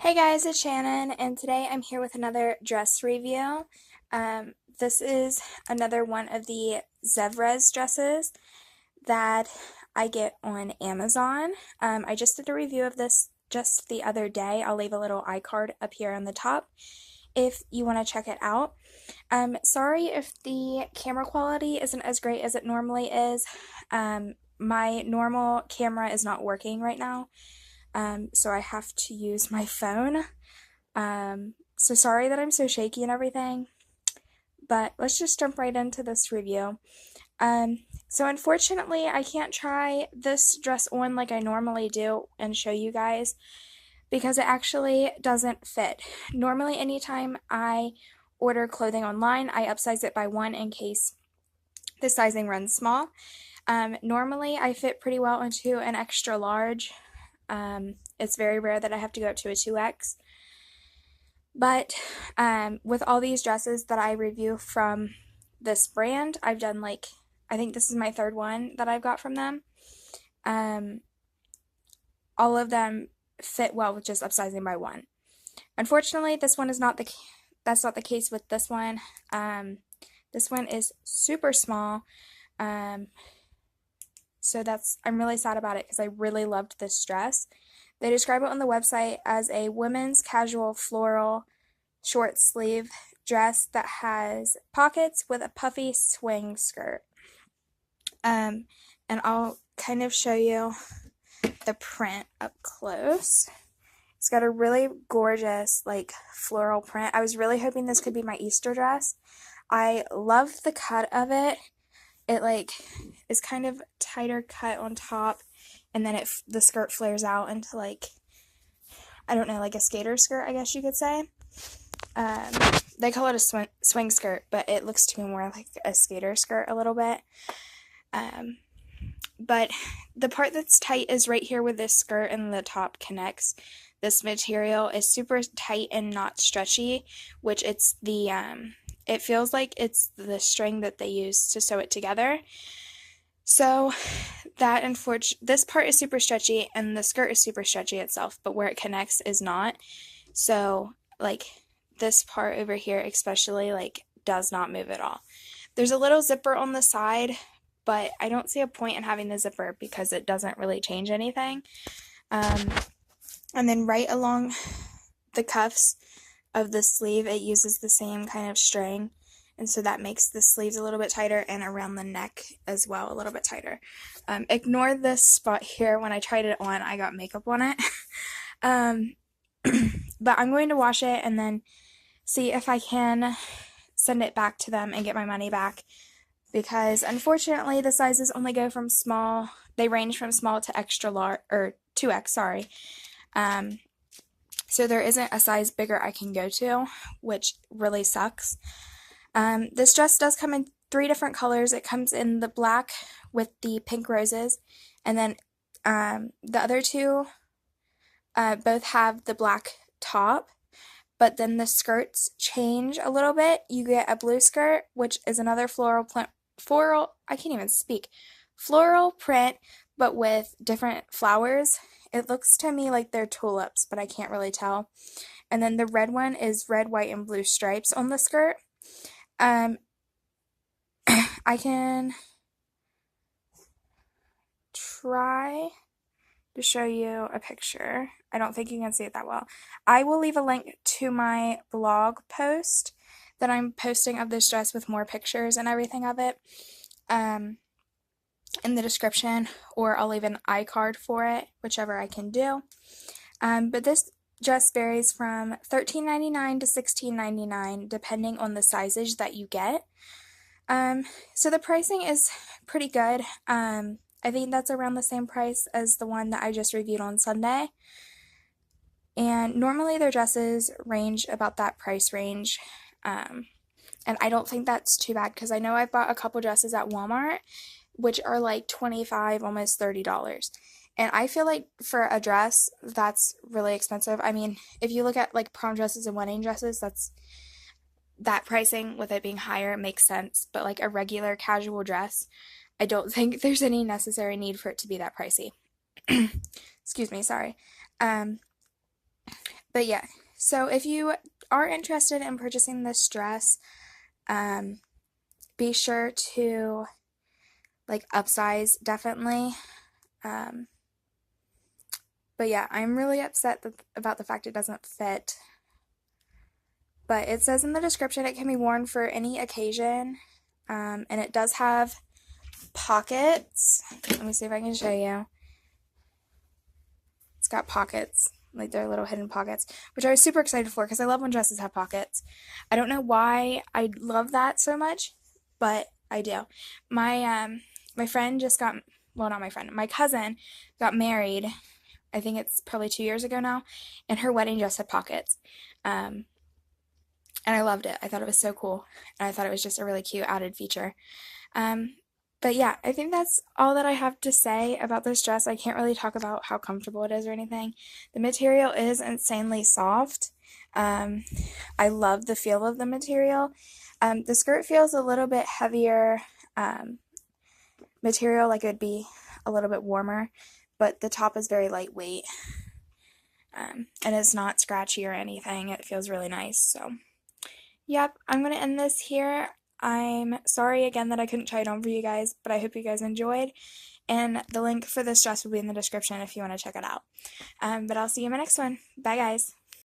Hey guys, it's Shannon, and today I'm here with another dress review. This is another one of the Zevrez dresses that I get on Amazon. I just did a review of this just the other day. I'll leave a little iCard up here on the top if you want to check it out. Sorry if the camera quality isn't as great as it normally is. My normal camera is not working right now. So I have to use my phone. So sorry that I'm so shaky and everything, but let's just jump right into this review. So unfortunately, I can't try this dress on like I normally do and show you guys because it actually doesn't fit. Normally, anytime I order clothing online, I upsize it by one in case the sizing runs small. Normally, I fit pretty well into an extra large. It's very rare that I have to go up to a 2X. But with all these dresses that I review from this brand, I've done I think this is my third one that I've got from them. All of them fit well with just upsizing by one. Unfortunately, that's not the case with this one. This one is super small. So I'm really sad about it because I really loved this dress. They describe it on the website as a women's casual floral short sleeve dress that has pockets with a puffy swing skirt. And I'll kind of show you the print up close. It's got a really gorgeous floral print. I was really hoping this could be my Easter dress. I love the cut of it. It is kind of tighter cut on top, and then the skirt flares out into I don't know, like a skater skirt, I guess you could say. They call it a swing skirt, but it looks to me more like a skater skirt a little bit. But the part that's tight is right here where this skirt and the top connects. This material is super tight and not stretchy, which it feels like it's the string that they use to sew it together. So this part is super stretchy and the skirt is super stretchy itself, but where it connects is not. So this part over here especially does not move at all. There's a little zipper on the side, but I don't see a point in having the zipper because it doesn't really change anything. And then right along the cuffs of the sleeve, it uses the same kind of string, and so that makes the sleeves a little bit tighter, and around the neck as well a little bit tighter. Ignore this spot here. When I tried it on, I got makeup on it. But I'm going to wash it and then see if I can send it back to them and get my money back, because unfortunately the sizes only go from small, they range from small to extra large, or 2X, sorry. So there isn't a size bigger I can go to, which really sucks. This dress does come in 3 different colors. It comes in the black with the pink roses, and then the other 2 both have the black top, but then the skirts change a little bit. You get a blue skirt, which is another floral print, but with different flowers. It looks to me like they're tulips, but I can't really tell. And then the red one is red, white, and blue stripes on the skirt. I can try to show you a picture. I don't think you can see it that well. I will leave a link to my blog post that I'm posting of this dress with more pictures and everything of it in the description, or I'll leave an iCard for it, whichever I can do. But this dress varies from $13.99 to $16.99 depending on the sizes that you get. So the pricing is pretty good. I think that's around the same price as the one that I just reviewed on Sunday. And normally their dresses range about that price range. And I don't think that's too bad, because I know I bought a couple dresses at Walmart, which are like $25, almost $30. And I feel like for a dress, that's really expensive. I mean, if you look at prom dresses and wedding dresses, that pricing with it being higher makes sense. But like a regular casual dress, I don't think there's any necessary need for it to be that pricey. Excuse me, sorry. But yeah, so if you are interested in purchasing this dress, be sure to like upsize definitely. Um, but yeah, I'm really upset about the fact it doesn't fit. But it says in the description it can be worn for any occasion. And it does have pockets. Let me see if I can show you. It's got pockets, like they're little hidden pockets, which I was super excited for because I love when dresses have pockets. I don't know why I love that so much, but I do. My friend just got, well, not my friend, my cousin got married. I think it's probably 2 years ago now, and her wedding dress had pockets. And I loved it. I thought it was so cool, and I thought it was just a really cute added feature. Um, but yeah, I think that's all that I have to say about this dress. I can't really talk about how comfortable it is or anything. The material is insanely soft. I love the feel of the material. The skirt feels a little bit heavier material, like it would be a little bit warmer, but the top is very lightweight. And it's not scratchy or anything. It feels really nice. So, yep, I'm going to end this here. I'm sorry again that I couldn't try it on for you guys, but I hope you guys enjoyed. And the link for this dress will be in the description if you want to check it out. But I'll see you in my next one. Bye, guys.